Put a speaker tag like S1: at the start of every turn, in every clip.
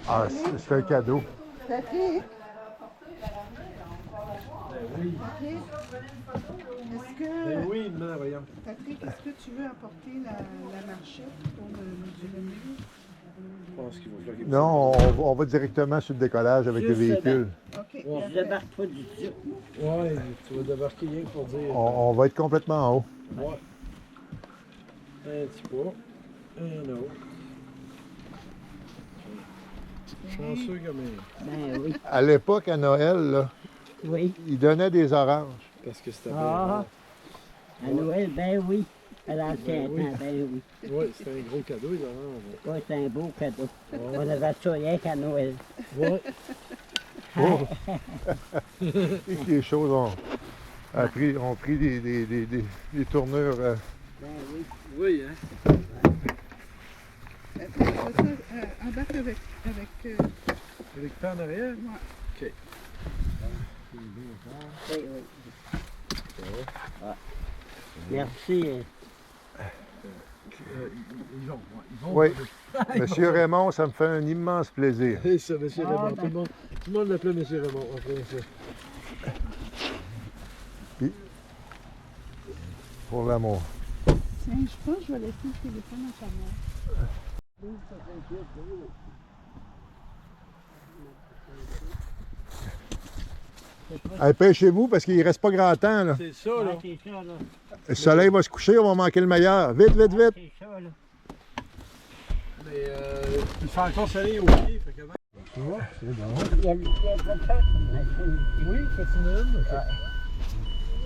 S1: Ah, c'est un cadeau.
S2: Patrick,
S3: Oui.
S2: Patrick, est-ce
S3: Ben
S2: que,
S3: oui, mais voyons.
S2: Patrick, est-ce que tu veux apporter la marchette pour mesurer le mur?
S3: Je pense qu'il va falloir qu'il
S1: Non, on va directement sur le décollage avec le
S4: Justement.
S1: véhicule.
S2: OK.
S3: Ouais.
S4: Je
S2: parfait.
S4: débarque pas du tout.
S3: Ouais, tu vas débarquer rien que pour dire.
S1: On va être complètement en haut.
S3: Ouais. Un petit pas. Un autre. Chanceux comme un.
S4: Ben oui.
S1: À l'époque, à Noël, là,
S4: Oui.
S1: ils donnaient des oranges.
S3: Parce que c'était
S4: Ah. À Noël, ben oui. À l'ancien
S3: Ben oui.
S4: temps, ben oui.
S3: bien. Ouais, c'était un gros cadeau, les oranges.
S4: Ouais, c'est un beau cadeau.
S3: Ouais.
S4: On avait ça rien qu'à Noël.
S3: Ouais.
S1: Oh. Et que les choses ont pris des tournures.
S4: Ben oui.
S3: Oui, hein.
S2: Embarque avec
S3: Avec le en arrière?
S2: ouais.
S3: OK.
S4: Oui, oui. Ah. Merci.
S3: Ils vont.
S1: Oui. Monsieur Raymond, ça me fait un immense plaisir.
S3: C'est ça, M.
S4: Ah,
S3: Raymond.
S4: ben.
S3: Tout le monde l'appelait M. Raymond après ça.
S1: Pour l'amour.
S2: Tiens, je pense que je vais laisser le téléphone à ta mère.
S1: Allez, pêchez-vous parce qu'il ne reste pas grand temps. Là.
S3: C'est ça, là.
S4: Ah, c'est ça, là.
S1: Le soleil va se coucher, on va manquer le meilleur. Vite, vite, vite.
S4: C'est ça, là.
S3: Mais il fait encore soleil au pied. Fait que ben. Tu vois, c'est bon.
S4: Il y a pas de ça.
S3: Oui, c'est une.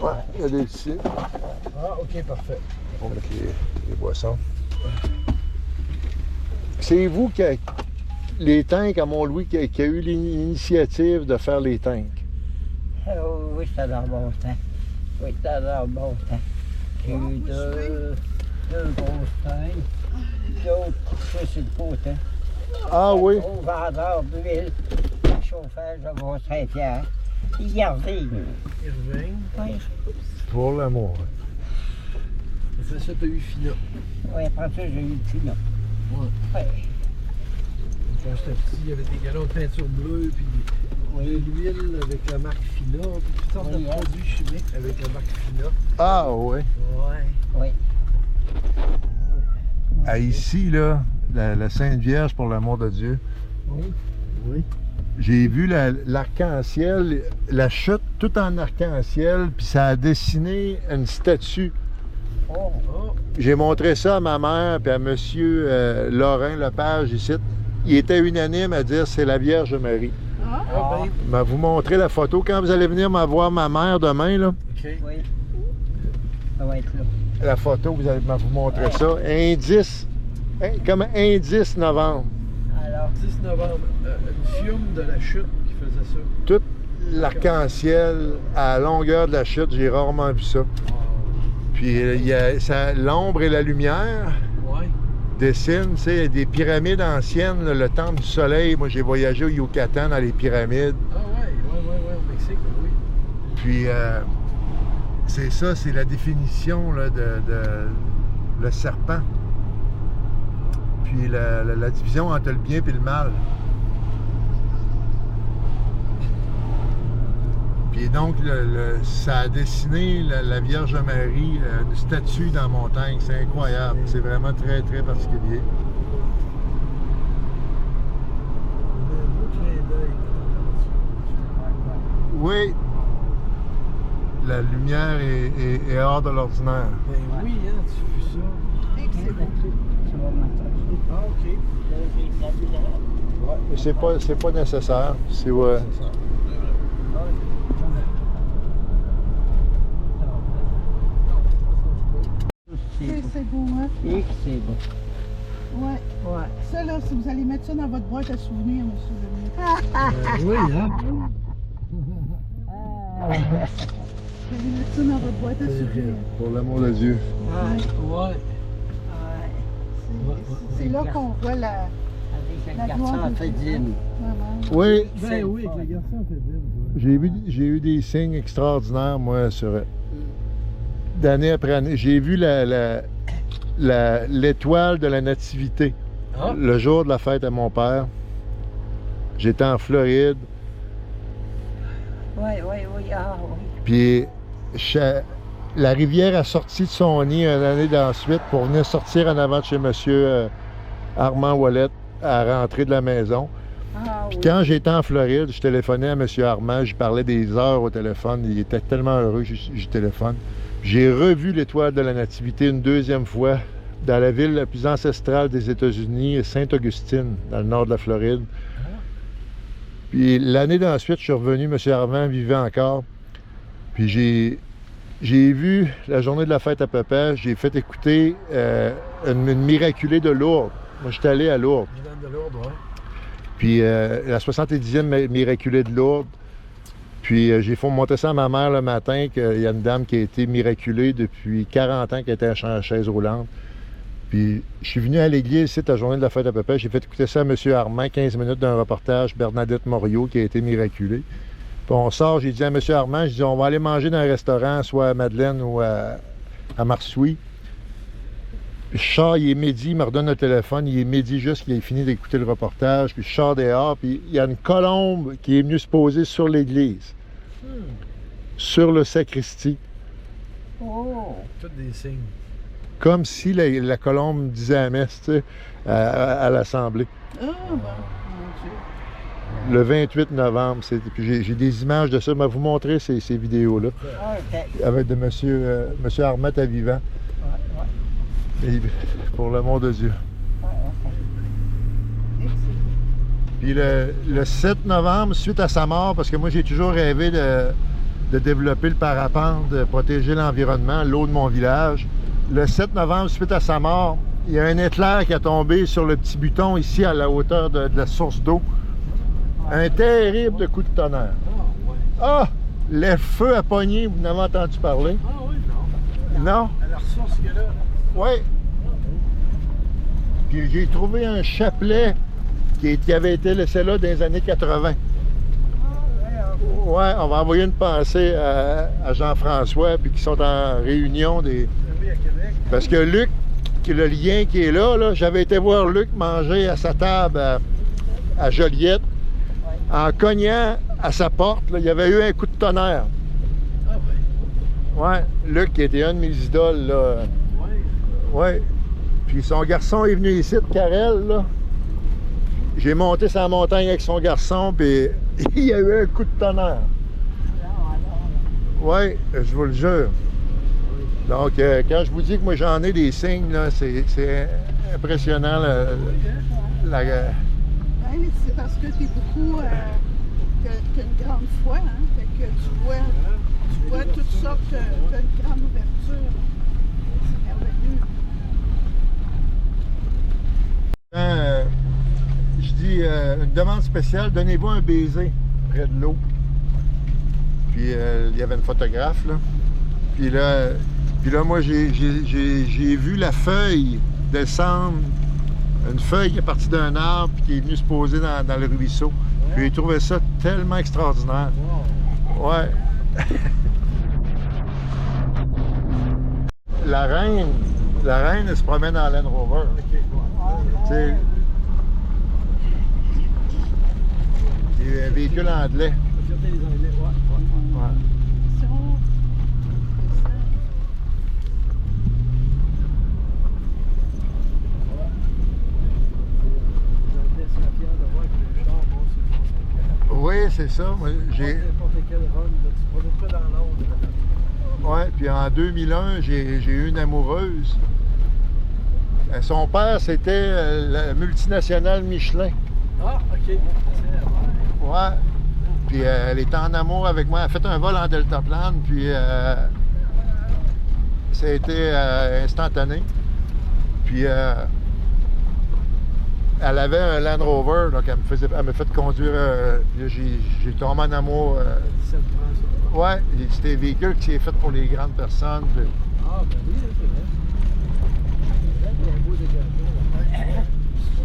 S1: Ouais, il y a des petits.
S3: Ah, OK, parfait.
S1: On va mettre les boissons. C'est vous qui a, les tanks à Mont-Louis qui a eu l'initiative de faire les tanks.
S4: Oui, c'était dans le bon temps. Oui, c'était dans le bon temps. J'ai eu deux grosses tailles. L'autre couchée sur le potin.
S1: Ah oui?
S4: Gros vendeur d'huile, le chauffage de mon Saint-Pierre. Il gardait.
S3: Irving.
S4: Oui,
S1: Pour l'amour.
S3: Après ça, t'as eu Fina.
S4: oui, après ça, j'ai eu le pinot.
S3: Ouais.
S4: Oui,
S3: Quand j'étais petit, il y avait des galons de peinture bleue, puis de l'huile avec la marque Fina, puis toutes sortes
S4: Oui,
S3: de
S4: hein.
S3: produits chimiques avec la marque Fina.
S1: Ah oui.
S3: Ouais.
S4: oui.
S1: À ici, là, la Sainte Vierge, pour l'amour de Dieu,
S3: Oui. Oui.
S1: j'ai vu l'arc-en-ciel, la chute tout en arc-en-ciel, puis ça a dessiné une statue.
S4: Oh,
S3: Oh,
S1: J'ai montré ça à ma mère puis à monsieur Laurent Lepage ici. Il était unanime à dire c'est la Vierge Marie.
S2: Ah,
S3: ah ben.
S1: Je vais vous montrer la photo. Quand vous allez venir me voir ma mère demain, là,
S3: OK.
S4: oui. Ça va être là.
S1: la photo, vous allez vous montrer ça. Indice, comme indice novembre.
S4: Alors,
S3: 10 novembre, une fiume de la chute qui faisait ça.
S1: Tout l'arc-en-ciel à la longueur de la chute, j'ai rarement vu ça. Puis il y a l'ombre et la lumière
S3: Ouais.
S1: dessinent, tu sais, des pyramides anciennes, là, le temple du soleil. Moi, j'ai voyagé au Yucatan dans les pyramides.
S3: Ah ouais, au Mexique, oui.
S1: Puis c'est ça, c'est la définition là, de le serpent. Puis la division entre le bien et le mal. Puis donc, ça a dessiné la Vierge Marie, une statue dans la montagne. C'est incroyable. C'est vraiment très, très particulier.
S3: Un beau clin d'œil.
S1: Oui, la lumière est hors de l'ordinaire.
S3: Ben oui, hein, tu as vu ça.
S2: hey, que c'est beau.
S4: tu vas m'attacher.
S3: Ah, OK.
S1: Ouais, mais c'est pas nécessaire. C'est
S2: C'est beau, hein?
S4: Et que c'est beau.
S2: Ouais.
S4: Ouais.
S2: Ça, là, si vous allez mettre ça dans votre boîte à souvenirs, monsieur le
S3: Oui, hein.
S2: Vous allez mettre ça dans votre boîte à souvenirs.
S1: pour l'amour de Dieu.
S3: Ouais.
S2: C'est là qu'on voit la
S4: Avec
S2: La
S4: un garçon
S2: gloire
S4: en
S2: de
S4: fait
S2: Dieu.
S4: d'une.
S2: maman.
S1: Oui,
S3: Ben oui, avec le garçon, fait bien.
S1: j'ai eu des signes extraordinaires, moi, sur d'année après année. J'ai vu l'étoile de la Nativité
S3: Ah.
S1: le jour de la fête à mon père. J'étais en Floride.
S4: Oui, oui, oui, ah oui.
S1: Puis la rivière a sorti de son nid une année d'ensuite pour venir sortir en avant de chez M. Armand Ouellet à rentrer de la maison.
S4: Ah
S1: Puis
S4: oui.
S1: quand j'étais en Floride, je téléphonais à M. Armand, je parlais des heures au téléphone. Il était tellement heureux que je téléphone. J'ai revu l'étoile de la Nativité une deuxième fois dans la ville la plus ancestrale des États-Unis, Sainte-Augustine, dans le nord de la Floride. Puis l'année d'ensuite, je suis revenu, M. Armand vivait encore. Puis j'ai vu la journée de la fête à Papa, j'ai fait écouter une miraculée de Lourdes. Moi, j'étais allé à Lourdes.
S3: Madame de Lourdes, ouais.
S1: Puis la 70e miraculée de Lourdes. Puis j'ai fait monter ça à ma mère le matin, qu'il y a une dame qui a été miraculée depuis 40 ans, qui était en chaise roulante. Puis je suis venu à l'église ici, la journée de la fête à Papa, j'ai fait écouter ça à M. Armand, 15 minutes d'un reportage, Bernadette Morio, qui a été miraculée. Puis on sort, j'ai dit à M. Armand, je dis, on va aller manger dans un restaurant, soit à Madeleine ou à Marsouilles. Puis je sors, il est midi, il me redonne le téléphone, il est midi juste qu'il a fini d'écouter le reportage, puis je sors dehors, puis il y a une colombe qui est venue se poser sur l'église, sur le sacristie,
S4: Oh,
S3: Tous des signes.
S1: comme si la colombe disait la messe, tu sais, à l'Assemblée.
S2: Ah, bon, mon Dieu.
S1: Le 28 novembre, puis j'ai des images de ça, je vais vous montrer ces vidéos-là,
S4: OK.
S1: avec de monsieur Armand à vivant, et pour l'amour de Dieu.
S2: Excellent.
S1: Puis le 7 novembre, suite à sa mort, parce que moi j'ai toujours rêvé de développer le parapente, de protéger l'environnement, l'eau de mon village. Le 7 novembre, suite à sa mort, il y a un éclair qui a tombé sur le petit buton ici à la hauteur de la source d'eau. Un terrible coup de tonnerre.
S3: Ah, ouais.
S1: Ah! Le feu a pogné, vous n'avez entendu parler?
S3: Ah, oui, non.
S1: Non?
S3: À la ressource qu'il y a là.
S1: Oui. Puis j'ai trouvé un chapelet qui avait été laissé là dans les années 80. Ouais, on va envoyer une pensée à Jean-François, puis qui sont en réunion des...
S3: Oui, à Québec.
S1: Parce que Luc, le lien qui est là, j'avais été voir Luc manger à sa table à Joliette. En cognant à sa porte, là, il y avait eu un coup de tonnerre.
S3: Ah, oui.
S1: Ouais, Luc qui était un de mes idoles, là.
S3: Oui.
S1: Ouais. Puis son garçon est venu ici, de Carrel, là. J'ai monté sa montagne avec son garçon, puis il y a eu un coup de tonnerre. Ouais, je vous le jure. Donc, quand je vous dis que moi j'en ai des signes, là, c'est impressionnant.
S2: Ben, c'est parce que tu es beaucoup. T'as une grande foi, hein? Fait que tu vois toutes sortes. T'as une grande ouverture. C'est merveilleux.
S1: Quand je dis une demande spéciale, donnez-vous un baiser près de l'eau. Puis il y avait une photographe, là. Puis là moi, j'ai vu la feuille descendre, une feuille qui est partie d'un arbre puis qui est venue se poser dans le ruisseau. Puis j'ai trouvé ça tellement extraordinaire.
S3: Wow.
S1: Ouais. La reine, elle se promène en Land Rover.
S3: OK, ouais.
S1: Tu sais, c'est un véhicule anglais.
S3: La fierté des Anglais, ouais.
S1: Ouais.
S2: Si on- c'est ça.
S3: Les Anglais seraient fiers de voir que le char monte sur le Mont-Saint-Pierre.
S1: Oui, c'est ça. Moi, j'ai...
S3: N'importe quel run, là, tu ne promènes pas dans l'ombre.
S1: Ouais, puis en 2001, j'ai eu une amoureuse. Son père, c'était la multinationale Michelin.
S3: Ah, OK.
S1: Ouais. Puis elle était en amour avec moi. Elle a fait un vol en deltaplane, puis ça a été instantané. Puis elle avait un Land Rover, donc elle m'a fait conduire. Puis j'ai tombé en amour.
S3: Ça me prend ça.
S1: Ouais, c'était un véhicule qui est fait pour les grandes personnes. Puis,
S3: Ah, ben oui, c'est vrai. C'est vrai qu'il y a un beau dégagement,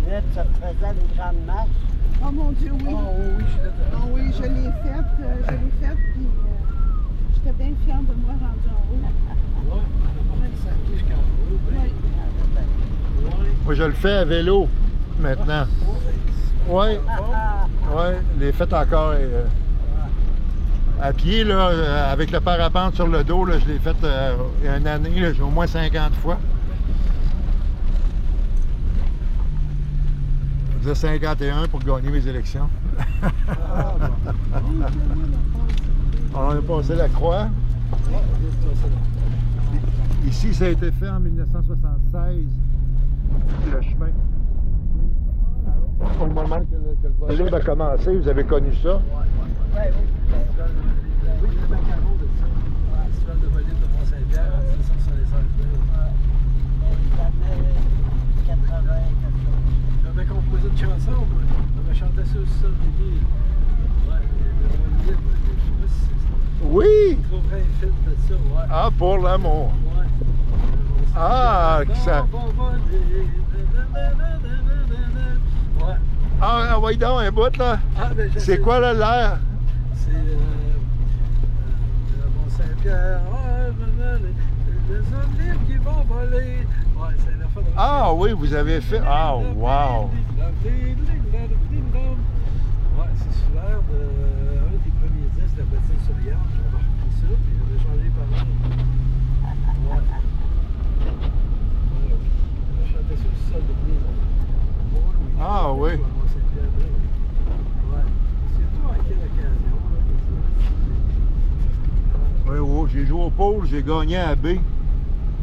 S3: là.
S4: Là, ça te faisait une grande marche.
S2: Oh mon Dieu, oui.
S3: Ah, oui, je suis là.
S2: Ah oui, je l'ai faite, puis j'étais bien fière de moi rendue en haut.
S3: Ouais, ça touche quand même.
S2: Oui.
S3: Ouais.
S1: moi, je le fais à vélo maintenant. Oui, ouais, les faites encore à pied, là, avec le parapente sur le dos, là, je l'ai fait il y a une année, là, j'ai au moins 50 fois. Je faisais 51 pour gagner mes élections. On a passé la croix. Ici, ça a été fait en 1976, le chemin. Au moment que le volet a commencé, vous avez connu ça?
S3: Oui, le macaron de ça. Festival de Bolide de Mont-Saint-Pierre en 1976. J'avais composé une chanson, moi. J'avais chanté ça aussi, ça, au début. Ouais, le Bolide, je sais pas si c'est ça.
S1: Oui!
S3: Je trouverais un film de ça, ouais.
S1: Ah, pour l'amour!
S3: Ouais.
S1: Ah, que ça...
S3: Ouais.
S1: Ah, ouais, donc, un bout, là.
S3: Ah, ben,
S1: C'est quoi, là, l'air?
S3: C'est Mont-Saint-Pierre, les hommes libres qui vont voler. Ouais, c'est la fin de...
S1: Ah, oui, vous avez fait... Ah, wow!
S3: Ouais, c'est sur l'air d'un des premiers disques de la Bastille Souriante. J'avais repris ça, puis j'avais changé par là. Ouais. Je chantais sur le sol de l'église.
S1: Ah, oui.
S3: Ouais. C'est toi à quelle occasion?
S1: Oui, oui, j'ai joué au pôle, j'ai gagné à B.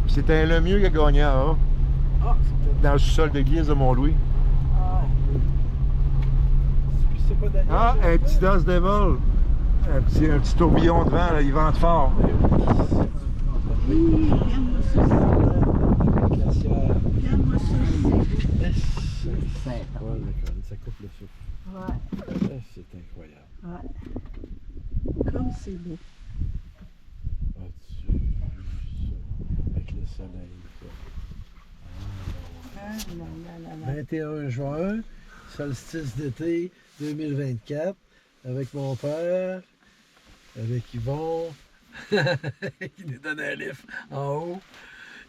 S1: Puis c'était le mieux qui a gagné à A,
S3: Ah, c'était...
S1: dans le sous-sol d'église de Mont-Louis.
S3: Ah, puis c'est pas Daniel?
S1: Ah, un petit Das Devil. Un petit tourbillon de vent, là, il vente fort.
S2: Oui, regarde-moi ça. Regarde-moi ça.
S3: Ça coupe le souffle.
S2: Ouais,
S3: C'est incroyable.
S2: ouais. Comme c'est beau.
S3: As-tu vu ça? Avec le soleil.
S2: Ah, là, là, là, là.
S3: 21 juin, solstice d'été 2024, avec mon père, avec Yvon, qui nous donne un lift en haut.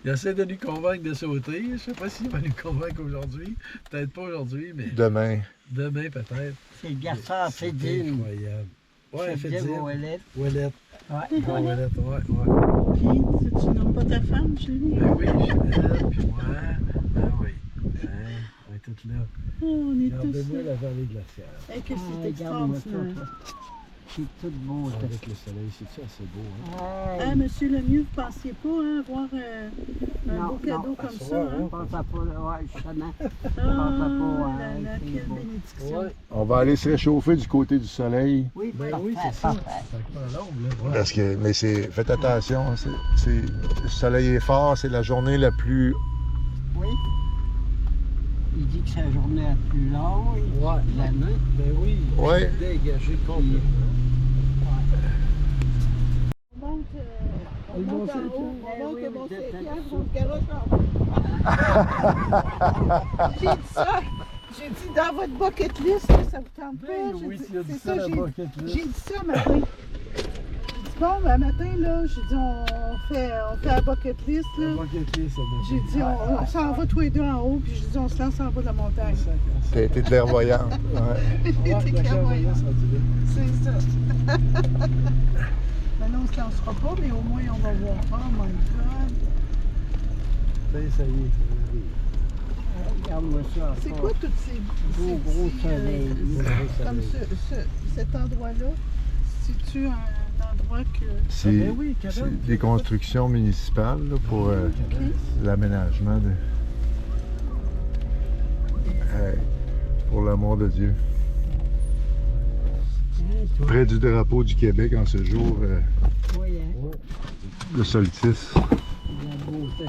S3: Il essaie de nous convaincre de sauter. Je ne sais pas s'il va nous convaincre aujourd'hui. Peut-être pas aujourd'hui, mais
S1: Demain.
S3: demain peut-être.
S4: C'est le garçon, c'est Dine.
S3: incroyable. Ouais,
S4: C'est
S3: fait
S4: Dine
S3: dire.
S4: Ouellet.
S3: Ouellette.
S4: Ouais.
S3: Ouellette, ouais.
S2: Puis, tu nommes pas ta femme, Julie?
S3: Ben oui, Ginette, puis moi. Ben oui. Hein, on est toutes là.
S2: Oh, on est tous
S3: Regardez-moi
S2: là.
S3: la vallée glaciaire.
S2: Et que
S4: Ah,
S2: c'est
S4: regarde-moi ça,
S2: extraordinaire.
S4: toi. C'est tout beau, ça.
S3: Avec le soleil, c'est-tu assez beau, hein?
S2: Ah, monsieur Lemieux, vous pensiez pas hein, avoir un
S4: Non,
S2: beau cadeau
S4: non,
S2: comme
S3: à
S2: ça,
S3: soir,
S2: hein?
S4: Je pense à pas, ouais, justement.
S2: Ah,
S4: pas,
S2: là, là,
S4: c'est
S2: quelle
S4: beau.
S2: bénédiction.
S3: Ouais.
S1: On va aller se réchauffer du côté du soleil.
S4: Oui,
S3: Ben
S4: parfait,
S3: oui, c'est ça.
S4: parfait.
S3: Ça fait pas l'ombre, là. Ouais.
S1: Parce que, mais c'est, faites attention, le soleil est fort, c'est la journée la plus...
S4: Oui. Il dit que c'est la journée la plus longue
S3: Ouais.
S4: de l'année.
S3: Ben oui,
S1: Ouais.
S3: dégagé complètement.
S2: On monte, on
S3: Le
S2: monte en
S3: Mont-Saint-Pierre.
S2: haut, on monte
S4: Oui,
S2: le
S4: oui,
S2: Mont-Saint-Pierre,
S4: de-
S2: on se garoche en haut. J'ai dit ça, j'ai dit dans votre bucket list, là, ça vous tente pas.
S3: Ben
S2: J'ai
S3: oui,
S2: dit-
S3: tu as dit
S2: c'est
S3: ça, la
S2: j'ai-
S3: bucket list.
S2: J'ai dit ça matin. J'ai dit, bon, ben, matin, là, j'ai dit, on fait la bucket list,
S3: La
S2: là.
S3: bucket list, ça me
S2: J'ai dit, on s'en va tous les deux en haut, puis j'ai dit, on se lance en bas de la montagne.
S1: T'as été clairvoyante. Ouais.
S2: J'ai été clairvoyante.
S3: là.
S2: C'est ça. Ben là, on se lancera pas, mais au moins, on va voir. Oh my God.
S3: Ça y est, ça arrive.
S4: Regarde-moi ça.
S2: C'est
S4: encore.
S2: quoi toutes ces
S4: Gros, gros
S2: petits,
S4: soleil.
S2: comme cet endroit-là? C'est-tu un endroit que...
S1: C'est,
S3: ben oui,
S1: c'est
S3: Cabane.
S1: des constructions municipales là, pour l'aménagement de... pour l'amour de Dieu. Près du drapeau du Québec en ce jour
S4: Oui, hein.
S1: de solstice.
S4: La beauté.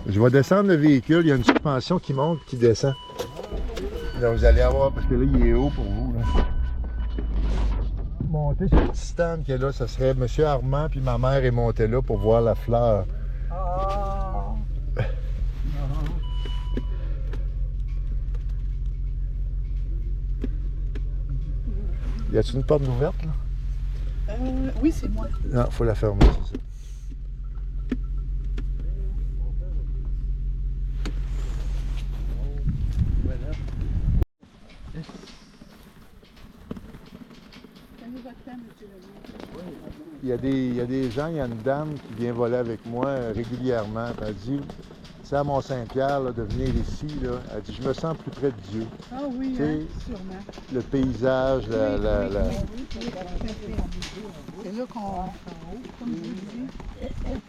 S1: Je vais descendre le véhicule, il y a une suspension qui monte, qui descend. Là, vous allez avoir, parce que là, il est haut pour vous. Là. Monter sur le petit stand qui est là, ça serait M. Armand puis ma mère est montée là pour voir la fleur.
S4: Ah!
S1: Y a-t-il une porte ouverte là?
S2: Oui, c'est moi.
S1: Non, faut la fermer, c'est ça.
S2: temps, M. Lemay.
S1: Il y a des gens, il y a une dame qui vient voler avec moi régulièrement. Puis elle dit, c'est à Mont-Saint-Pierre là, de venir ici. Là. Elle dit, je me sens plus près de Dieu.
S2: Ah oui,
S1: Tu sais,
S2: hein, sûrement.
S1: Le paysage,
S2: Oui, tout à fait. C'est là qu'on, comme je vous dis.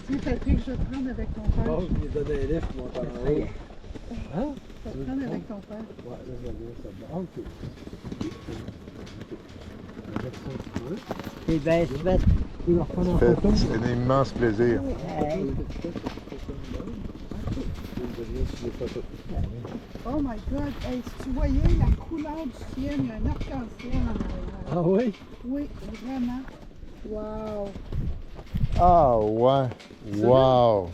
S2: Si Patrick, je vais te prendre avec ton père.
S3: Bon, je lui donne un lift, mon père. Hein?
S2: Je vais te prendre avec ton père.
S3: Ouais, là, je vais aller ça. OK.
S4: C'est bien fait. Il va reprendre en photo.
S1: C'est un immense plaisir.
S4: Hey.
S2: Oh my God! Hey, si tu voyais la couleur du ciel, il y a un arc-en-ciel en arrière.
S3: Ah oui?
S2: Oui, vraiment. Wow!
S1: Ah ouais! Wow!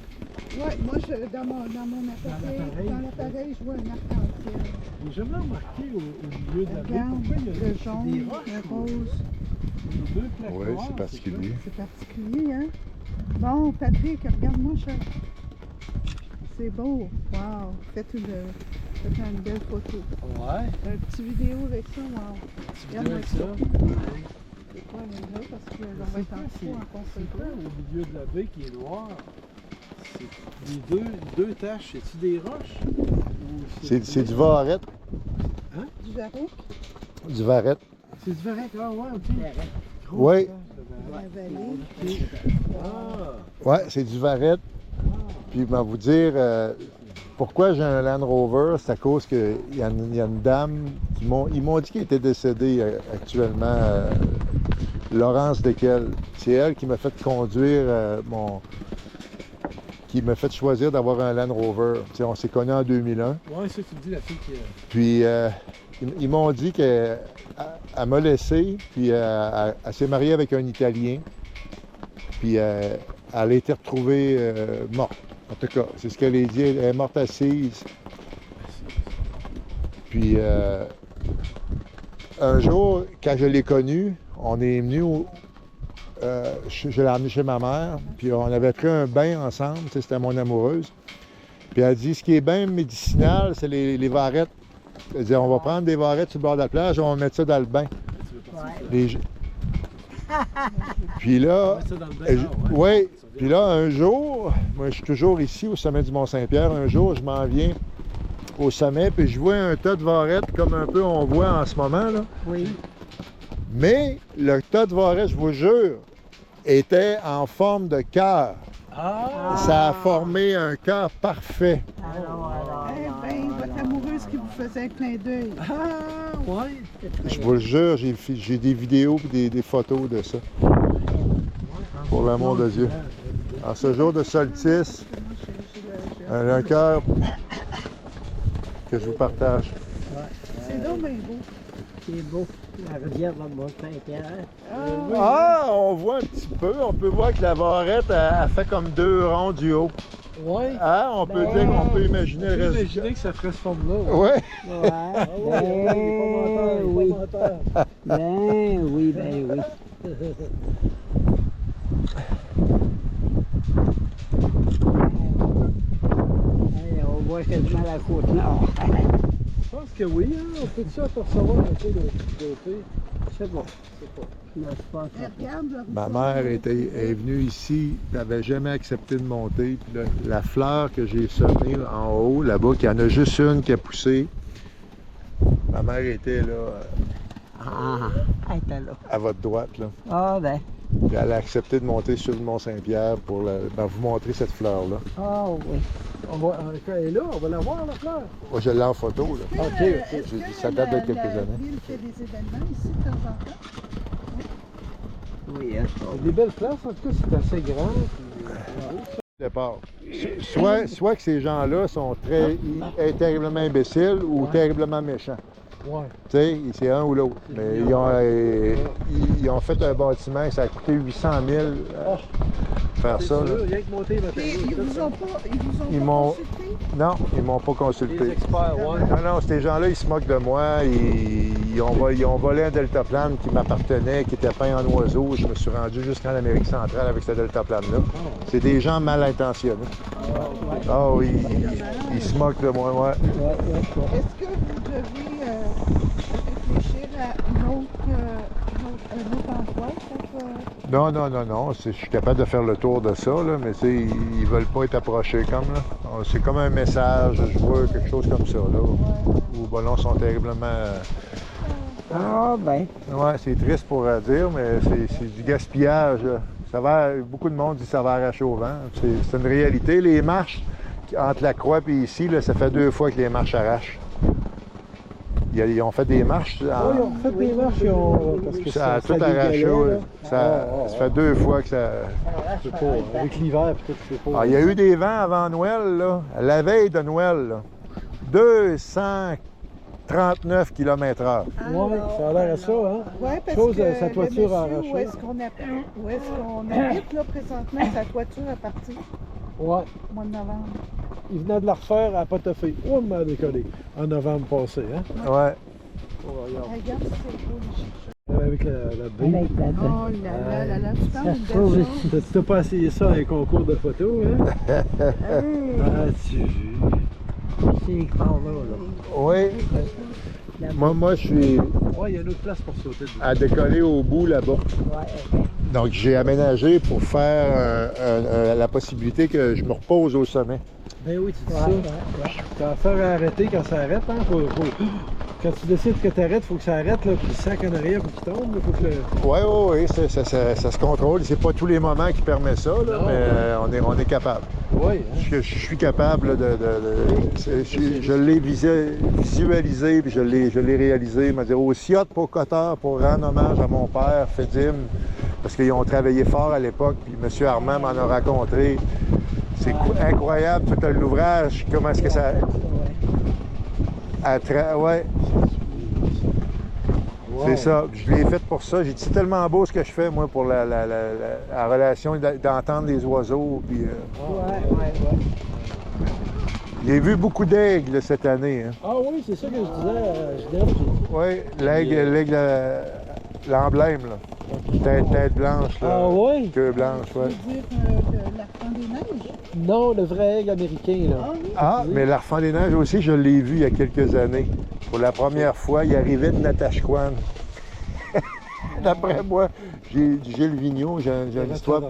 S2: Ouais, moi, dans mon appareil, dans l'appareil, je vois un arc-en-ciel.
S3: J'ai jamais remarqué au milieu de la baie,
S2: Regarde,
S3: pourquoi il y a
S2: le
S3: des
S2: jaune,
S3: roches,
S2: le rose.
S3: deux plaques
S1: Oui,
S3: noires,
S1: c'est particulier.
S2: C'est particulier, hein? Bon, Patrick, regarde-moi ça. C'est beau. Wow! Faites une belle photo.
S3: quoi? Ouais.
S2: Un petit vidéo avec ça, wow!
S3: Tu
S2: Regarde
S3: veux avec
S2: ça.
S3: ça?
S2: C'est quoi, là, parce que on va être en fou en
S3: C'est quoi
S2: conséquence.
S3: au milieu de la baie qui est noir? C'est les deux taches, c'est-tu des roches? Ou
S1: C'est du varette.
S2: Du varech,
S1: Du varette.
S3: C'est du varech, ah ouais, ok. Grosse
S1: Oui.
S3: tache de varech.
S2: la vallée.
S3: Ah!
S1: Ouais, c'est du varette. Puis, je vais vous dire, pourquoi j'ai un Land Rover, c'est à cause qu'il y a une dame, ils m'ont dit qu'elle était décédée actuellement, Laurence Desquelles. C'est elle qui m'a fait conduire qui m'a fait choisir d'avoir un Land Rover. Tu sais, on s'est connus en 2001.
S3: Ouais, ça, tu me dis la fille qui.
S1: Puis, ils m'ont dit qu'elle m'a laissé, puis elle s'est mariée avec un Italien. Puis, elle a été retrouvée morte. En tout cas, c'est ce qu'elle a dit. Elle est morte assise. Puis, un jour, quand je l'ai connue, on est venu je l'ai amené chez ma mère, puis on avait pris un bain ensemble, tu sais, c'était mon amoureuse. Puis elle dit, ce qui est bien médicinal, c'est les varettes. Elle dit, on va prendre des varettes sur le bord de la plage, on va mettre ça dans le bain. Les- Puis là,
S3: Mettre ça dans le bain,
S1: oui, puis là, un jour, moi je suis toujours ici au sommet du Mont-Saint-Pierre, un jour, je m'en viens au sommet, puis je vois un tas de varettes, comme un peu on voit en ce moment, là.
S4: Oui.
S1: Mais le tas de varettes, je vous jure, était en forme de cœur.
S3: Ah!
S1: Ça a formé un cœur parfait.
S2: Eh bien, votre amoureuse qui vous faisait un clin d'œil.
S3: Ah! Ouais!
S1: Je vous le jure, j'ai des vidéos et des photos de ça. Pour l'amour de Dieu. En ce jour de solstice, un cœur que je vous partage.
S2: C'est donc bien beau.
S4: C'est beau. La rivière va Mont-Saint-Pierre.
S1: Ah, on voit un petit peu. On peut voir que la varette, elle fait comme deux ronds du haut.
S3: Ouais!
S1: Ah, on peut dire qu'on peut imaginer le
S3: J'ai
S1: reste.
S3: imaginé que ça ferait ce forme-là.
S1: Ouais.
S4: Ouais. Ben oui. Ben oui, ben oui. Allez, on voit quasiment la côte nord.
S3: Je pense que oui, hein? On peut-tu apercevoir un peu de côté?
S4: C'est bon.
S3: C'est pas.
S4: Non, je pense
S2: Eh,
S4: que
S2: regarde, là,
S1: Ma mère est venue ici, elle n'avait jamais accepté de monter. Puis là, la fleur que j'ai semée là, en haut, là-bas, qu'il y en a juste une qui a poussé. Ma mère était là,
S4: ah, elle était là.
S1: à votre droite. Là.
S4: Ah ben,
S1: Puis elle a accepté de monter sur le Mont-Saint-Pierre pour vous montrer cette fleur-là.
S4: Ah oui.
S3: Quand elle est là, on va la voir, la fleur.
S1: Moi, je l'ai en photo, là.
S3: Ok.
S2: Est-ce que
S1: Ça date de quelques
S2: la
S1: années.
S2: ville fait des événements ici de temps en temps?
S4: Oui, hein.
S3: Des belles places, en tout cas, c'est assez grand.
S1: Départ. Soit que ces gens-là sont terriblement imbéciles ou terriblement méchants.
S3: Ouais.
S1: Tu sais, c'est un ou l'autre. Mais ils ont fait un bâtiment, ça a coûté 800 000 faire
S3: C'est
S1: ça.
S3: sûr,
S1: Là.
S3: rien que monter les
S2: Et
S3: matériaux.
S2: ils vous ont pas,
S1: Ils
S2: pas
S1: m'ont-
S2: consulté?
S1: Non, ils m'ont pas
S3: Les
S1: consulté.
S3: experts, ouais.
S1: Non, ces gens-là, ils se moquent de moi. Ils ont volé un deltaplane qui m'appartenait, qui était peint en oiseau. Je me suis rendu jusqu'en Amérique centrale avec ce deltaplane-là. C'est des gens mal intentionnés. Ah oui, ils se moquent de moi, ouais.
S2: Est-ce que vous devez réfléchir à un autre endroit pour,
S1: Non. Je suis capable de faire le tour de ça, là, mais tu sais, ils veulent pas être approchés comme là. C'est comme un message, je vois quelque chose comme ça, là. Où Ballon sont terriblement.
S4: Ah ben.
S1: Ouais, c'est triste pour dire, mais c'est du gaspillage. Là. Ça va, beaucoup de monde dit que ça va arracher au vent. C'est une réalité. Les marches entre la croix et ici, là, ça fait 2 fois que les marches arrachent. Ils ont fait des marches.
S3: Oui, on fait des marches, parce que
S1: Ça a tout arraché. Ouais. Ça fait 2 fois que ça.
S3: Je sais pas, avec l'hiver, peut-être, je sais pas.
S1: Ah, il y a eu des vents avant Noël, là, la veille de Noël. Là. 239 km/h.
S3: Oui, ça a l'air à ça, hein?
S2: Oui, parce
S3: Chose,
S2: que
S3: sa toiture
S2: le
S3: a
S2: monsieur,
S3: arraché.
S2: où est-ce qu'on habite là, présentement, sa toiture est partie
S3: Ouais.
S2: au mois de novembre.
S3: Il venait de la refaire à Potofé. Oh, il m'a décollé. En novembre passé, hein?
S1: Ouais.
S3: Oh, regarde.
S2: Regarde, c'est beau, les chercheurs.
S3: Avec la baie.
S4: Avec la
S2: Oh là là, tu parles d'une
S4: Ça
S2: belle
S4: se
S2: chose.
S4: trouve
S3: Tu n'as pas essayé ça à un concours de photos, hein? As-tu vu?
S4: c'est par là, là.
S1: Oui. Moi, je suis
S3: Ouais, il y a une autre place pour sauter.
S1: à décoller au bout là-bas.
S4: Ouais,
S1: Donc, j'ai aménagé pour faire la possibilité que je me repose au sommet.
S3: Ben oui, tu dis
S4: ouais,
S3: ça.
S4: ouais.
S3: T'as affaire à arrêter quand ça arrête, hein? Quand tu décides que tu arrêtes, il faut que ça arrête, là, puis le sac en arrière, faut qu'il tombe, faut que le...
S1: Oui, ça se contrôle. C'est pas tous les moments qui permet ça, là,
S3: Non.
S1: mais on est capable.
S3: Oui, hein?
S1: Je suis capable là, je l'ai visualisé, puis je l'ai réalisé. Il m'a dit aussi hot pour Cotter pour rendre hommage à mon père, Fédim, parce qu'ils ont travaillé fort à l'époque, puis M. Armand m'en a raconté. C'est incroyable tout l'ouvrage, comment est-ce que ça. Ouais,
S3: Wow.
S1: c'est ça. Je l'ai fait pour ça. J'ai dit c'est tellement beau ce que je fais, moi, pour la relation d'entendre les oiseaux. Puis,
S4: Ouais.
S1: j'ai vu beaucoup d'aigles cette année. Hein.
S3: Ah oui, c'est ça que je disais, Ginette.
S1: Oui, l'aigle, l'emblème, là. Tête blanche, là.
S3: Ah oui?
S1: Queue blanche,
S2: Tu
S1: ouais.
S2: veux dire l'arfan des neiges?
S3: Non, le vrai aigle américain, là.
S2: Ah oui.
S1: Ah, mais l'Arfan des neiges aussi, je l'ai vu il y a quelques années. Pour la première fois, il arrivait de Natashquan. D'après moi, j'ai Gilles Vigneault, j'ai une histoire.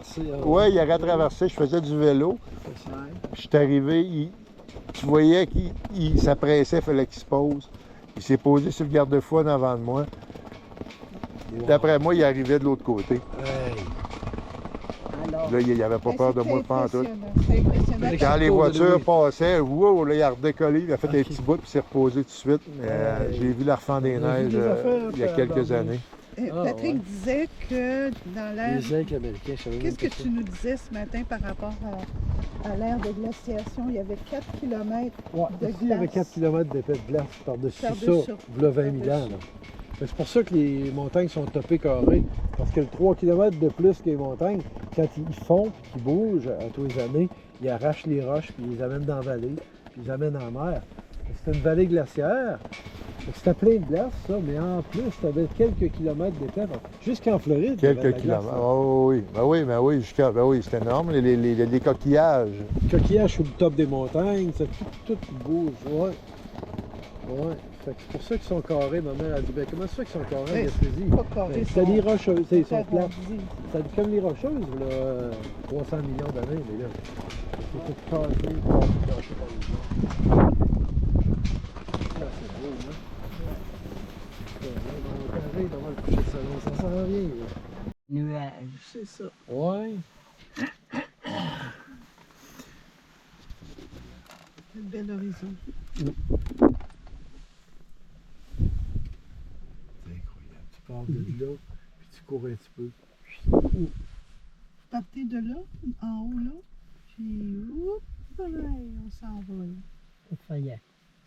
S1: Oui, il aurait traversé, je faisais du vélo. Je suis arrivé, tu voyais qu'il s'appressait, il fallait qu'il se pose. Il s'est posé sur le garde-fou en avant de moi. D'après moi, il arrivait de l'autre côté.
S3: Hey.
S4: Alors,
S1: Là, il n'avait pas
S2: Hey,
S1: peur de
S2: c'était
S1: moi pas en tout.
S2: impressionnant, c'était impressionnant.
S3: Avec
S1: Quand les
S3: Cours de
S1: voitures
S3: Louis.
S1: passaient, wow, là, il a redécollé, il a fait un petit bout puis s'est reposé tout de suite. Mais, j'ai vu l'Arfan des
S3: On a vu
S1: neiges
S3: des affaires,
S1: il y a quelques
S3: pardon.
S1: années.
S2: Patrick
S3: ouais.
S2: disait que dans l'air...
S3: Les aigles américains, je savais
S2: Qu'est-ce
S3: même
S2: que
S3: pas
S2: tu nous disais ce matin par rapport à l'ère de glaciation? Il y avait 4 km
S3: ça. Ouais,
S2: de
S3: ici, il y avait
S2: glace.
S3: 4 km d'épais de glace par-dessus
S2: Par-dessus
S3: ça,
S2: ça.
S3: il y a 20 000 ans. Là. Mais c'est pour ça que les montagnes sont topées carrées. Parce que le 3 km de plus que les montagnes, quand ils font et qu'ils bougent à tous les années, ils arrachent les roches, puis ils les amènent dans la vallée, puis ils les amènent en mer. C'est une vallée glaciaire. C'était plein de glace, ça, mais en plus, tu avais quelques kilomètres d'étang. Jusqu'en Floride. il y avait de
S1: Quelques
S3: la
S1: kilomètres.
S3: glace, là.
S1: Oh, oui, oui, c'est énorme. Les coquillages.
S3: Coquillages sur le top des montagnes, ça, tout bouge. Ouais. Ouais. Fait que c'est pour ça qu'ils sont carrés. Ma mère a dit, ben comment ça fait qu'ils sont carrés en
S2: Mais
S3: Gaspésie?
S2: pas carré,
S3: Ben, c'est des rocheuses, ils sont plates.
S2: arrondi.
S3: C'est comme les rocheuses, là, 300 millions d'années, mais là, c'est tout cassé, caché par les gens. Là, c'est beau, hein? On va le coucher de salon, ça s'en vient, là.
S4: nuages.
S2: C'est ça.
S3: Ouais.
S2: Quel bel horizon.
S3: C'est incroyable. Tu pars de là, puis tu cours un petit peu.
S2: Partez de là, en haut là, puis on s'envole.
S4: Effrayant.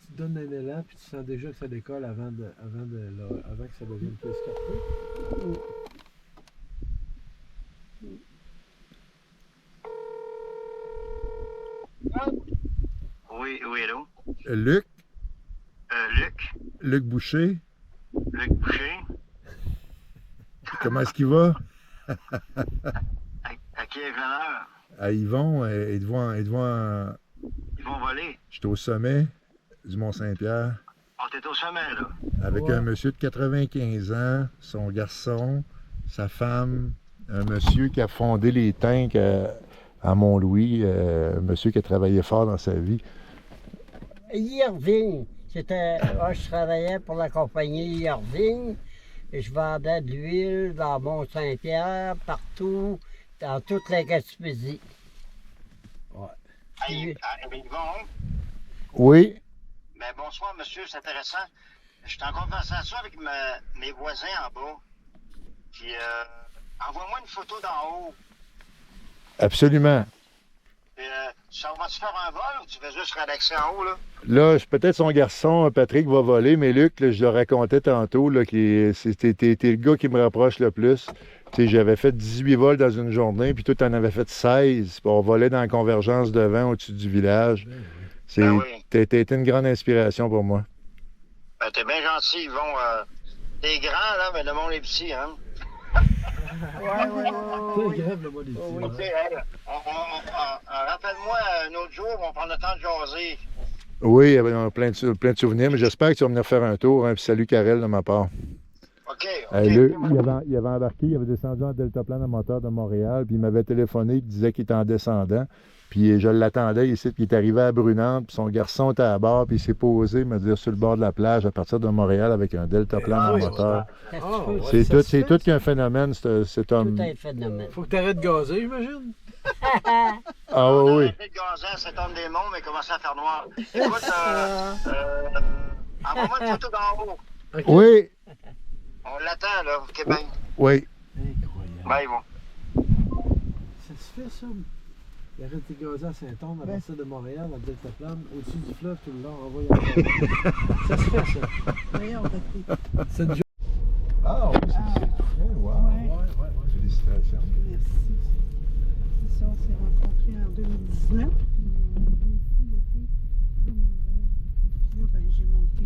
S3: Tu te donnes un élan, puis tu sens déjà que ça décolle avant que ça devienne plus escarpé.
S5: Oui, oui, allô?
S1: Luc,
S5: Luc
S1: Boucher,
S5: Boucher,
S1: comment est-ce qu'il va?
S5: à quel honneur?
S1: À Yvon, et devant,
S5: Ils vont voler.
S1: j'étais au sommet du Mont-Saint-Pierre
S5: On est au sommet, là.
S1: avec
S3: Ouais.
S1: un monsieur de 95 ans, son garçon, sa femme, un monsieur qui a fondé les tanks à Mont-Louis, un monsieur qui a travaillé fort dans sa vie.
S4: Irving, je travaillais pour la compagnie Irving. Et je vendais de l'huile dans Mont-Saint-Pierre, partout, dans toute la Gaspésie.
S5: Hey, Yvon,
S1: Oui,
S5: ben bonsoir, monsieur, c'est intéressant. Je suis en conversation avec mes voisins en bas. Puis, envoie-moi une photo d'en haut.
S1: absolument.
S5: Puis, ça va-tu faire un vol ou tu veux juste relaxer en haut, là?
S1: Là, peut-être son garçon, Patrick, va voler, mais Luc, là, je le racontais tantôt, là, t'es le gars qui me rapproche le plus. Tu sais, j'avais fait 18 vols dans une journée, puis toi, t'en avais fait 16. Puis on volait dans la convergence de vent au-dessus du village.
S5: Ben oui.
S1: T'as été une grande inspiration pour moi.
S5: Ben, t'es bien gentil, Yvon. T'es grand, là, mais le monde est petit, hein?
S3: C'est grave le mois des petits.
S5: OK, hey, rappelle-moi un autre jour, on prend le temps de jaser.
S1: Oui, on a plein de souvenirs, mais j'espère que tu vas venir faire un tour. Hein, puis salut, Karel, de ma part.
S5: OK,
S1: Il avait embarqué, il avait descendu en deltaplane à moteur de Montréal, puis il m'avait téléphoné, il disait qu'il était en descendant. Puis je l'attendais ici, puis il est arrivé à Brunante, puis son garçon était à bord, puis il s'est posé, me dire, sur le bord de la plage à partir de Montréal avec un deltaplane à moteur. C'est tout qu'un phénomène, cet homme.
S4: Tout un phénomène.
S3: Faut que t'arrêtes de gazer, j'imagine.
S1: Ah oui, oui.
S5: Arrêtez de gazer, cet homme des monts, mais commencez à faire noir. Écoute, envoie-moi une photo d'en haut.
S3: OK.
S1: Oui,
S5: On l'attend, là, au Québec.
S1: oui.
S3: Incroyable.
S5: Bye, Yvon.
S3: Ça se fait, ça. Il arrête de gazer à Saint-Onge, à partir de Montréal, à Deltaplane, au-dessus du fleuve, tout le long, en voyant. Ça se fait, ça.
S2: Voyons, Patrick.
S3: C'est une journée.
S1: Ah oui, c'est tout fait, wow.
S2: Ouais.
S1: Félicitations.
S2: Merci. C'est ça, on s'est rencontrés en 2019. Puis là, ben, j'ai monté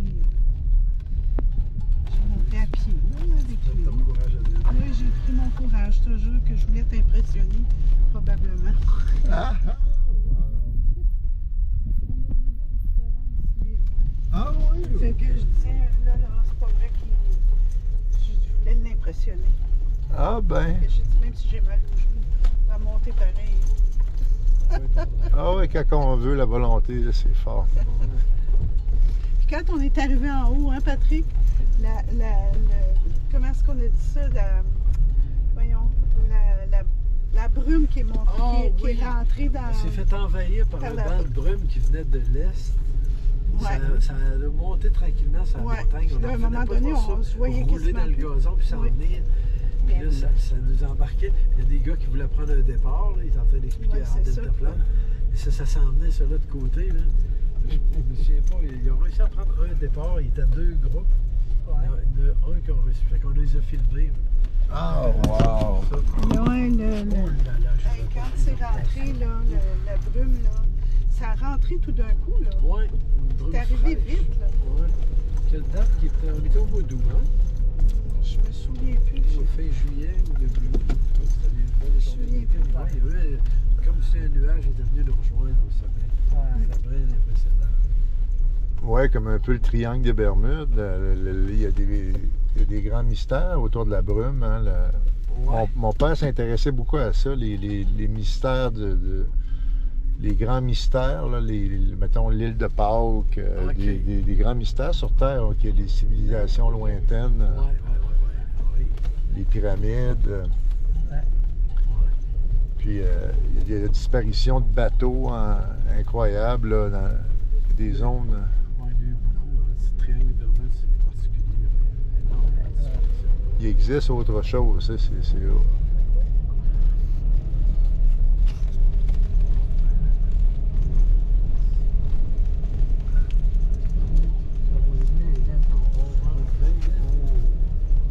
S2: à pied, là, avec lui.
S3: Ton courage à dire.
S2: Oui, j'ai pris mon courage, je te jure que je voulais t'impressionner, probablement.
S1: Ah, ah oui.
S2: Fait que je disais, là, c'est pas vrai je voulais l'impressionner.
S1: Ah ben.
S2: Fait que j'ai dit, même si j'ai mal au genou, on va monter pareil.
S1: Ah oui, quand on veut, la volonté, là, c'est fort.
S2: Puis quand on est arrivé en haut, hein, Patrick, comment est-ce qu'on a dit ça? La brume qui est montée,
S3: Ah,
S2: qui
S3: oui.
S2: est rentrée dans.
S3: On s'est fait envahir par
S2: Par
S3: une
S2: la-
S3: bande de brume qui venait de l'est.
S2: Ouais.
S3: Ça a monté tranquillement sur la
S2: Ouais.
S3: montagne.
S2: Puis là, à un
S3: en
S2: moment
S3: revenait pas
S2: donné,
S3: voir ça.
S2: on se voyait
S3: Rouler dans le
S2: quasiment
S3: gazon puis s'en
S2: Oui.
S3: venir. Puis là, ça nous embarquait. Il y a des gars qui voulaient prendre un départ. Là. Ils étaient en train d'expliquer
S2: Ouais,
S3: à
S2: c'est ça.
S3: Deltaplane. Et ça s'en venait sur l'autre côté. Là. Je me souviens pas. Ils ont réussi à prendre un départ. Il était deux groupes. Il y en a un qui a réussi. Fait qu'on les a filmés.
S1: Ah, wow.
S3: Ça.
S2: Là,
S3: Oh là là, je
S2: hey, quand c'est rentré, là, la brume, là, ça a rentré tout d'un coup. Là.
S3: Ouais, une brume
S2: C'est arrivé
S3: fraîche.
S2: vite. Là.
S3: Ouais. Quelle date qui était? On était au mois d'août, hein?
S2: Je me souviens plus.
S3: Au fin juillet ou début août.
S2: Je me souviens plus.
S3: Ouais, il y avait, comme si un nuage était venu nous rejoindre au sommet. C'est très impressionnant.
S1: Ouais, comme un peu le triangle des Bermudes. Il y a des grands mystères autour de la brume. Hein,
S3: Ouais.
S1: mon père s'intéressait beaucoup à ça, les mystères les grands mystères, là, mettons l'île de Pâques,
S3: Ok.
S1: des grands mystères sur Terre, il y a des civilisations lointaines,
S3: Ouais.
S1: les pyramides. Puis il y a des disparitions de bateaux incroyables là, dans des zones.
S3: Ouais, il y a eu beaucoup. Hein. Ce triangle de Bermude, c'est particulier. Il y a énormément de disparitions.
S1: Il existe autre chose, ça, c'est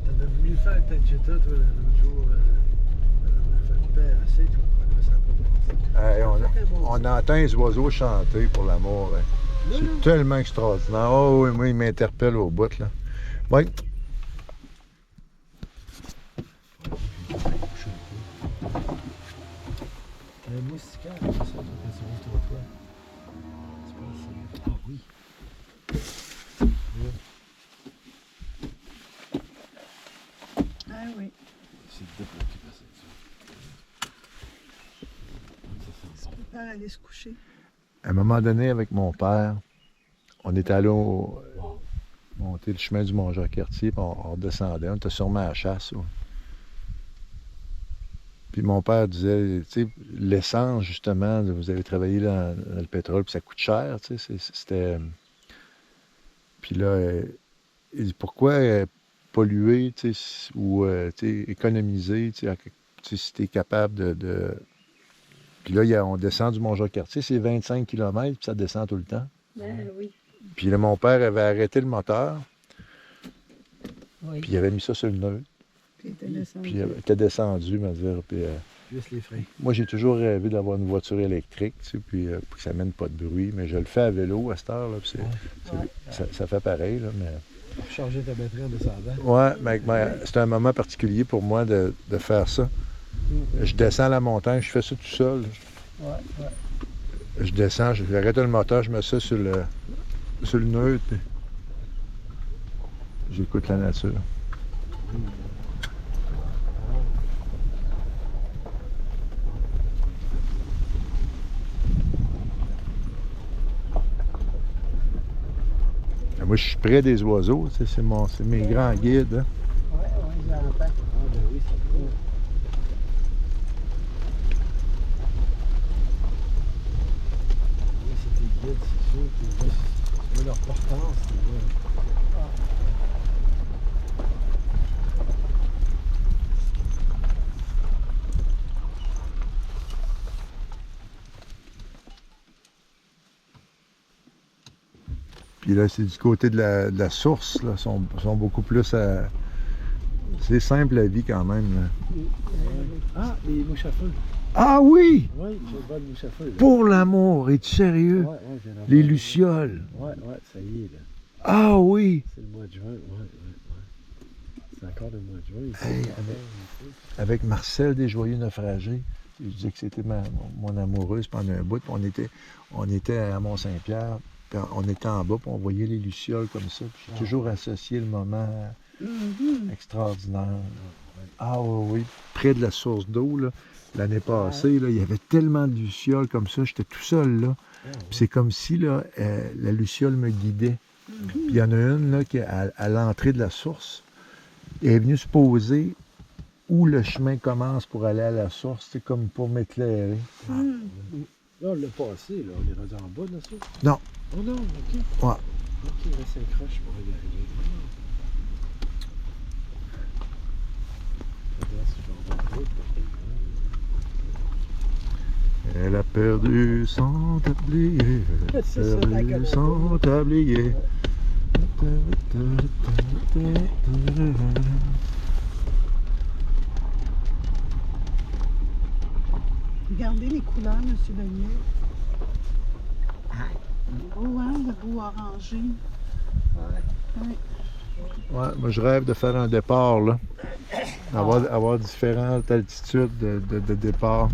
S3: T'avais voulu faire Tadjeta, toi, l'autre jour. On a fait paix assez, toi. Ça n'a pas passé.
S1: on entend les oiseaux chanter pour l'amour. Hein. C'est tellement extraordinaire. Oh oui, moi, il m'interpelle au bout, là. Oui.
S3: Un moustiquaire, c'est ça, quand tu ouvres ton toit. Tu penses, ah oui.
S2: Ah oui.
S3: C'est le dépôt qui passe ça.
S2: On peut aller se coucher.
S1: À un moment donné, avec mon père, on était allé monter le chemin du Mont-Jacques-Cartier, puis on redescendait. On était sûrement à la chasse. Ouais. Puis mon père disait, tu sais, l'essence, justement, vous avez travaillé dans le pétrole, puis ça coûte cher, tu sais, c'était... Puis là, il dit, pourquoi polluer, tu sais, ou tu sais, économiser, tu sais, si tu es capable de... Puis là, on descend du Mont-Jacques-Cartier, c'est 25 km, puis ça descend tout le temps.
S4: Oui.
S1: Puis là, mon père avait arrêté le moteur,
S4: Oui.
S1: puis il avait mis ça sur le neutre.
S2: Puis il était descendu.
S1: Puis il était descendu, me dire. Puis,
S3: Juste les freins.
S1: moi, j'ai toujours rêvé d'avoir une voiture électrique, tu sais, puis pour que ça mène pas de bruit. Mais je le fais à vélo à cette heure, là, puis ça fait pareil, là, mais...
S3: Charger ta batterie en descendant.
S1: Ouais, mais c'est un moment particulier pour moi de faire ça. Je descends la montagne, je fais ça tout seul.
S4: Ouais.
S1: Je descends, j'arrête le moteur, je mets ça sur le neutre, puis j'écoute la nature. Moi, je suis près des oiseaux, tu sais, c'est mes grands guides. Hein.
S4: Ouais, je l'entends.
S3: Ah, ben oui, c'est cool. Oui, c'est tes guides, c'est sûr. Tu vois leur portance, tu vois.
S1: Puis là, c'est du côté de la source, là, sont beaucoup plus à... C'est simple la vie quand même. Là.
S3: Ah, les mouches à feu.
S1: Ah oui!
S3: Oui, j'ai pas de mouches à feu. Là.
S1: Pour l'amour, es-tu sérieux?
S3: Ouais, j'ai la
S1: Les
S3: voir.
S1: lucioles.
S3: Ouais, ça y est, là.
S1: Ah oui!
S3: C'est le mois de juin, ouais. C'est encore le mois de juin. Ici,
S1: Hey, avec Marcel des Joyeux Naufragés, je disais que c'était mon amoureuse pendant un bout. Puis on était à Mont-Saint-Pierre, puis on était en bas, puis on voyait les lucioles comme ça. Puis j'ai toujours associé le moment extraordinaire. Ah oui, près de la source d'eau, là, l'année passée, là, il y avait tellement de lucioles comme ça, j'étais tout seul là. Puis c'est comme si là, la luciole me guidait. Puis il y en a une là, qui est à l'entrée de la source. Elle est venue se poser où le chemin commence pour aller à la source, c'est comme pour m'éclairer.
S3: Là, on l'a passé, là. On est rendu en bas de la source.
S1: Non.
S3: Oh non, OK.
S1: Ouais.
S3: OK, il reste un croche pour y arriver.
S1: Elle a perdu son tablier,
S3: C'est ça, la
S1: perdu son tablier.
S2: Regardez les couleurs, M. Beignet. Beau, hein, le beau orangé. Ouais.
S1: Ouais, moi je rêve de faire un départ là. Avoir différentes altitudes de départ.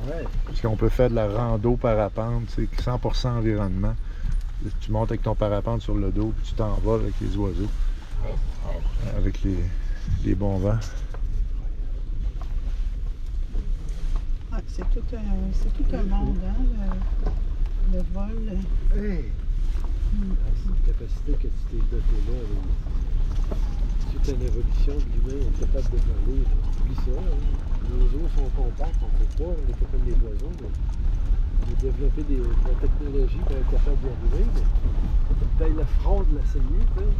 S3: Ouais.
S1: Parce qu'on peut faire de la rando parapente, c'est 100% environnement. Tu montes avec ton parapente sur le dos, puis tu t'en vas avec les oiseaux. Avec les bons vents.
S2: Ah, c'est tout un monde, hein, le vol.
S3: Hey! C'est une capacité que tu t'es doté là. Suite à l'évolution de l'humain, on est capable de voler. Oublie ça. Hein. Les oiseaux sont compacts, on ne peut pas, on n'est pas comme les oiseaux. Mais on a développé de la technologie pour être capable d'y arriver. Mais peut-être le front de la saignée, tu sais.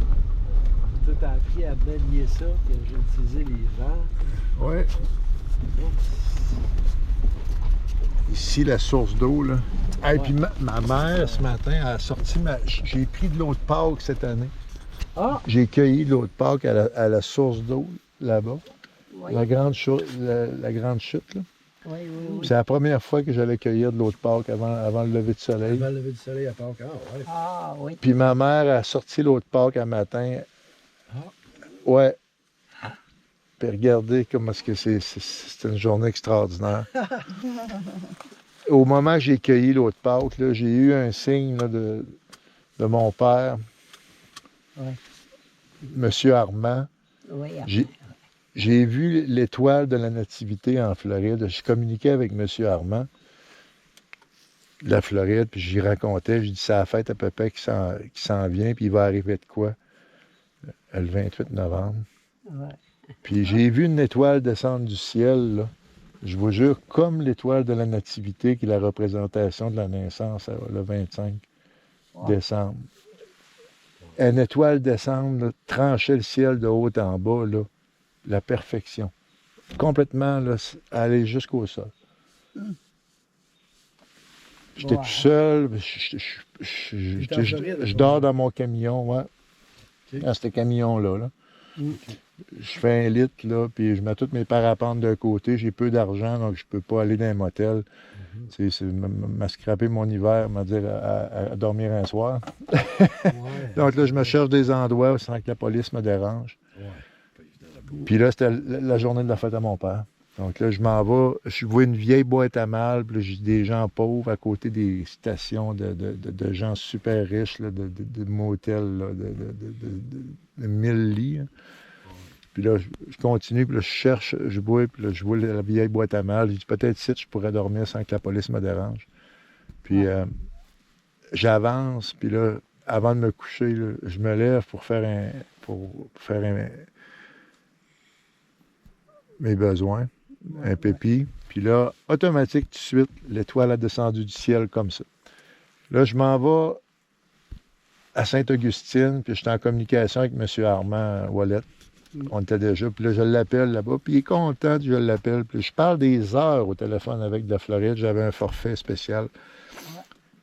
S3: Tu as appris à manier ça, puis à utiliser les vents.
S1: Ouais. Ici, la source d'eau, là. Et puis ma mère, ce matin, a sorti j'ai pris de l'eau de Pâques cette année.
S3: Ah!
S1: J'ai cueilli de l'eau de Pâques à la source d'eau, là-bas.
S4: Oui,
S1: La grande chute, la grande chute, là.
S4: oui,
S1: C'est la première fois que j'allais cueillir de l'eau de Pâques avant le lever de soleil.
S3: Avant le lever du soleil à Pâques. Ah, ouais.
S4: Ah, oui.
S1: Puis ma mère a sorti l'eau de Pâques un matin.
S3: Ah.
S1: Ouais. Puis regardez comment est-ce que c'est une journée extraordinaire. Au moment que j'ai cueilli l'eau de Pâques, là, j'ai eu un signe là, de mon père,
S4: Ouais.
S1: M. Armand.
S4: Oui,
S1: J'ai vu l'étoile de la Nativité en Floride. Je communiquais avec M. Armand de la Floride, puis j'y racontais, je dis c'est la fête à peu près qui s'en vient, puis il va arriver de quoi? Le 28 novembre.
S4: ouais.
S1: Puis j'ai vu une étoile descendre du ciel, là. Je vous jure, comme l'étoile de la Nativité, qui est la représentation de la naissance le 25 décembre. Une étoile descendre, là, tranchait le ciel de haut en bas, là. La perfection. Complètement, là, aller jusqu'au sol. J'étais
S4: Wow.
S1: tout seul,
S3: T'es en Floride,
S1: je
S3: toi?
S1: dors dans mon camion, ouais.
S3: Ok.
S1: Dans ce camion-là, là. Je fais un litre, là, puis je mets toutes mes parapentes d'un côté. J'ai peu d'argent, donc je peux pas aller dans un motel. C'est m'a scrappé mon hiver, m'a dire à dormir un soir.
S3: Ouais.
S1: Donc là, je me cherche des endroits sans que la police me dérange.
S3: Ouais. Pas évident.
S1: Puis là, c'était la journée de la fête à mon père. Donc là, je m'en vais, je vois une vieille boîte à mal, puis là, j'ai des gens pauvres à côté des stations de gens super riches, là, de motels, là, de 1000 lits. Hein. Puis là, je continue, puis là, je cherche, je bois, puis là, je vois la vieille boîte à mal. Je dis peut-être ici, je pourrais dormir sans que la police me dérange. Puis j'avance, puis là, avant de me coucher, là, je me lève pour faire mes besoins, un pépi. Puis là, automatique, tout de suite, l'étoile a descendu du ciel comme ça. Là, je m'en vais à Sainte-Augustine, puis j'étais en communication avec M. Armand Ouellet. On était déjà, puis là, je l'appelle là-bas, puis il est content que je l'appelle. Puis je parle des heures au téléphone avec de la Floride, j'avais un forfait spécial.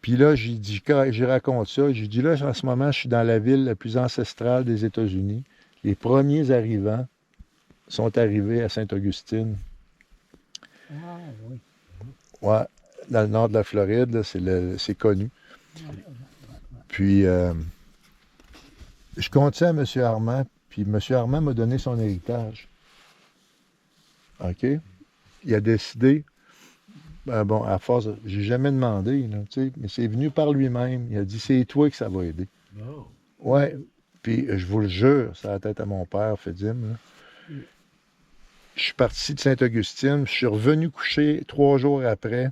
S1: Puis là, j'ai raconté ça, j'ai dit là, en ce moment, je suis dans la ville la plus ancestrale des États-Unis. Les premiers arrivants sont arrivés à Sainte-Augustine.
S4: Ah, oui.
S1: Ouais, dans le nord de la Floride, là, c'est connu. Puis, je comptais à M. Armand, puis M. Armand m'a donné son héritage. OK? Il a décidé, bon, à force, j'ai jamais demandé, là, tu sais, mais c'est venu par lui-même. Il a dit, c'est toi que ça va aider.
S3: Bon.
S1: Ouais, puis je vous le jure, c'est la tête à mon père, Fédim, là. Je suis parti de Sainte-Augustine, je suis revenu coucher 3 jours après,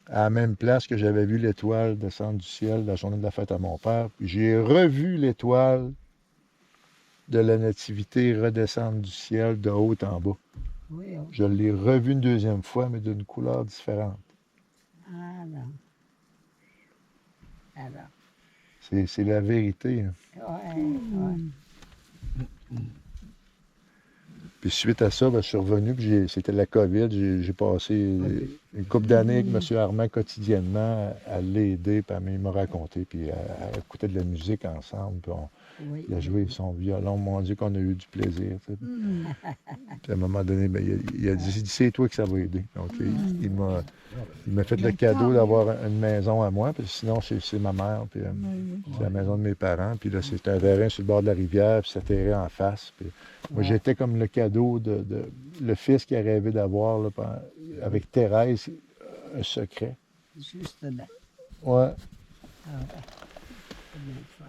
S1: à la même place que j'avais vu l'étoile descendre du ciel la journée de la fête à mon père. Puis j'ai revu l'étoile de la Nativité redescendre du ciel de haut en bas.
S4: Oui, oui.
S1: Je l'ai revu une deuxième fois, mais d'une couleur différente.
S4: Ah, non. Alors,
S1: C'est la vérité. Hein.
S4: ouais, ouais.
S1: Puis suite à ça, ben, je suis revenu, puis c'était la COVID. J'ai passé une couple d'années avec M. Armand quotidiennement à l'aider, puis il m'a raconté, puis à écouter de la musique ensemble. Puis
S4: Oui.
S1: il a joué son violon. Mon Dieu, qu'on a eu du plaisir. Tu sais. Puis à un moment donné, ben, il a dit c'est toi que ça va aider. Donc il m'a fait le cadeau d'avoir une maison à moi, puis sinon c'est ma mère, puis c'est la maison de mes parents. Puis là, c'est un terrain sur le bord de la rivière, puis c'est terrain en face. Puis moi, j'étais comme le cadeau de le fils qui a rêvé d'avoir, là, avec Thérèse, un secret.
S4: Juste là.
S1: Ouais.
S4: Ah, ouais. C'est bien le fun.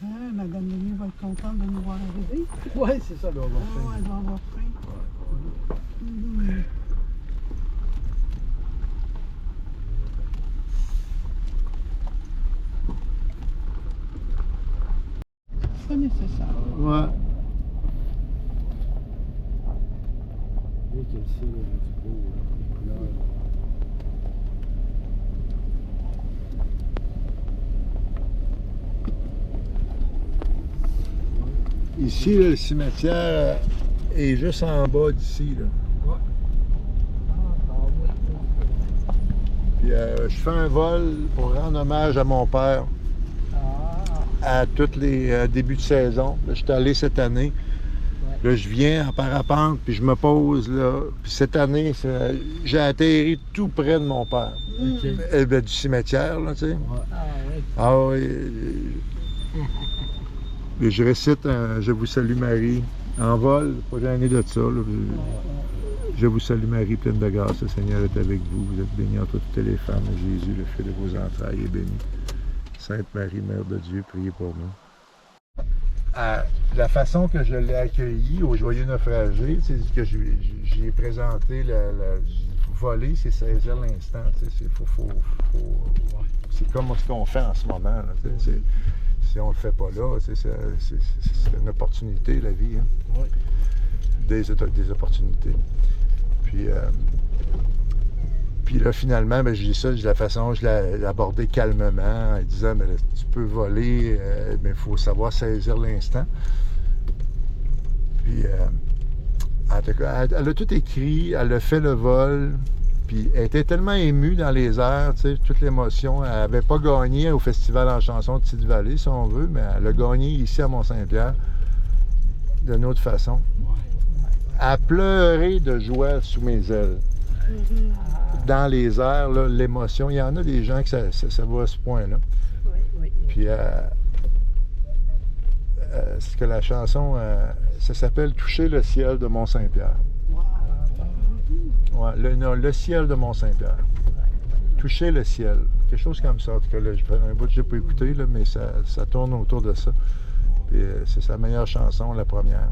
S2: Ah, Madame Lénier va être contente de nous voir arriver.
S3: Ouais, c'est ça, là, on va
S2: Oh,
S3: faire.
S2: elle va avoir faim. pas nécessaire.
S1: Ouais.
S3: Oui, que le ciel est rendu beau, les couleurs.
S1: Ici, là, le cimetière est juste en bas d'ici. Là. Puis je fais un vol pour rendre hommage à mon père à tous les débuts de saison. Là, je suis allé cette année. Là, je viens en parapente, puis je me pose là. Puis cette année, j'ai atterri tout près de mon père.
S3: OK.
S1: Du cimetière, là, tu sais.
S3: Ouais.
S1: Ah oui. Et je récite un Je vous salue Marie en vol, pas gêné de ça. Là. Je vous salue Marie, pleine de grâce, le Seigneur est avec vous. Vous êtes bénie entre toutes les femmes. Jésus, le fruit de vos entrailles, est béni. Sainte Marie, Mère de Dieu, priez pour nous. La façon que je l'ai accueilli au Joyeux Naufragé, c'est que j'y ai présenté voler, c'est saisir l'instant. C'est comme ce qu'on fait en ce moment. Là, si on ne le fait pas là, c'est une opportunité, la vie. Hein?
S3: Oui.
S1: Des opportunités. Puis là, finalement, je dis ça, de la façon, je l'ai abordé calmement, en disant, mais là, tu peux voler, mais il faut savoir saisir l'instant. Puis, en tout cas, elle a tout écrit, elle a fait le vol, puis elle était tellement émue dans les airs, tu sais, toute l'émotion. Elle n'avait pas gagné au Festival en chanson de Petite-Vallée, si on veut, mais elle a gagné ici à Mont-Saint-Pierre d'une autre façon. Elle a pleuré de joie sous mes ailes. Dans les airs, là, l'émotion. Il y en a des gens que ça va à ce point-là. Puis, c'est que la chanson, ça s'appelle « Toucher le ciel de Mont-Saint-Pierre ». Ouais, le ciel de Mont-Saint-Pierre. Toucher le ciel. Quelque chose comme ça. En tout cas, là, un bout que je n'ai pas écouté, là, mais ça tourne autour de ça. Puis, c'est sa meilleure chanson, la première.